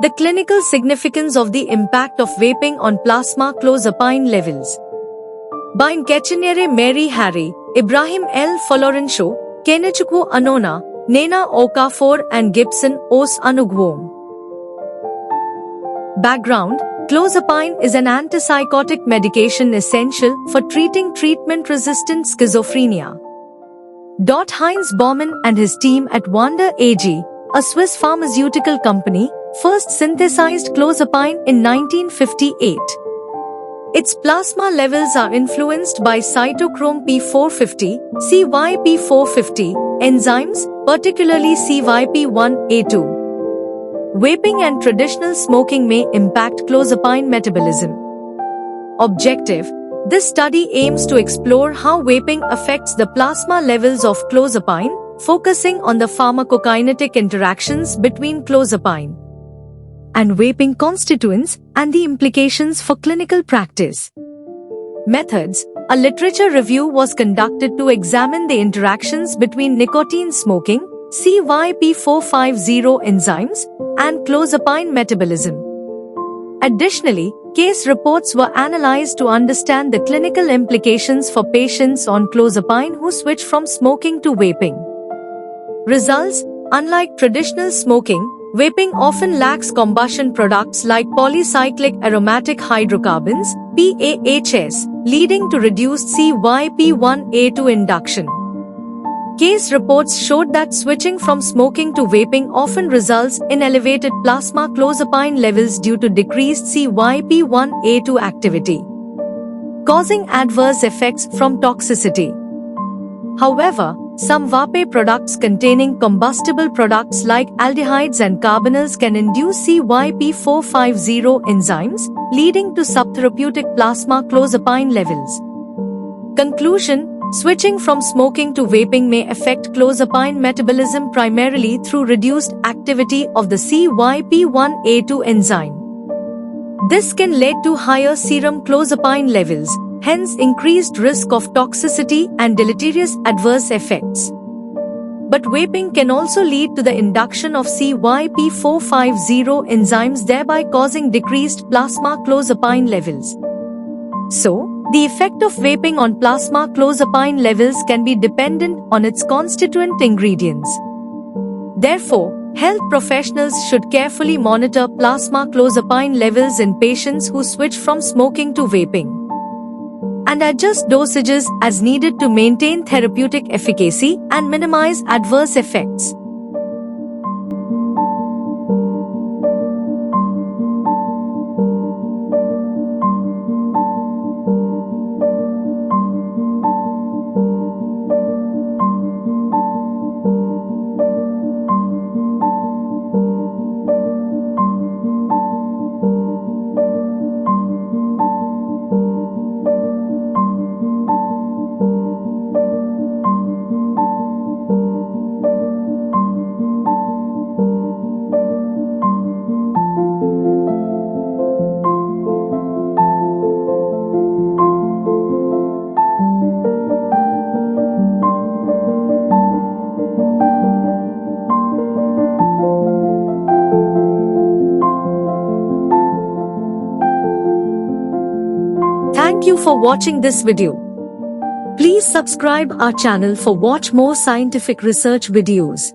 The clinical significance of the impact of vaping on plasma clozapine levels. By Nkechenere Mary Harry, Ibrahim L. Florencio, Kenechukwu Anona, Nena Okafor and Gibson Os Anugwom. Background: clozapine is an antipsychotic medication essential for treating treatment-resistant schizophrenia. Heinz Baumann and his team at Wander AG, a Swiss pharmaceutical company, first synthesized clozapine in 1958. Its plasma levels are influenced by cytochrome P450, CYP450, enzymes, particularly CYP1A2. Vaping and traditional smoking may impact clozapine metabolism. Objective: this study aims to explore how vaping affects the plasma levels of clozapine, focusing on the pharmacokinetic interactions between clozapine and vaping constituents and the implications for clinical practice. Methods: a literature review was conducted to examine the interactions between nicotine smoking, CYP450 enzymes, and clozapine metabolism. Additionally, case reports were analyzed to understand the clinical implications for patients on clozapine who switch from smoking to vaping. Results: unlike traditional smoking, vaping often lacks combustion products like polycyclic aromatic hydrocarbons, PAHs, leading to reduced CYP1A2 induction. Case reports showed that switching from smoking to vaping often results in elevated plasma clozapine levels due to decreased CYP1A2 activity, causing adverse effects from toxicity. However, some vape products containing combustible products like aldehydes and carbonyls can induce CYP450 enzymes, leading to subtherapeutic plasma clozapine levels. Conclusion: switching from smoking to vaping may affect clozapine metabolism primarily through reduced activity of the CYP1A2 enzyme. This can lead to higher serum clozapine levels, hence increased risk of toxicity and deleterious adverse effects. But vaping can also lead to the induction of CYP450 enzymes, thereby causing decreased plasma clozapine levels. So, the effect of vaping on plasma clozapine levels can be dependent on its constituent ingredients. Therefore, health professionals should carefully monitor plasma clozapine levels in patients who switch from smoking to vaping, and adjust dosages as needed to maintain therapeutic efficacy and minimize adverse effects. Thank you for watching this video. Please subscribe our channel for watch more scientific research videos.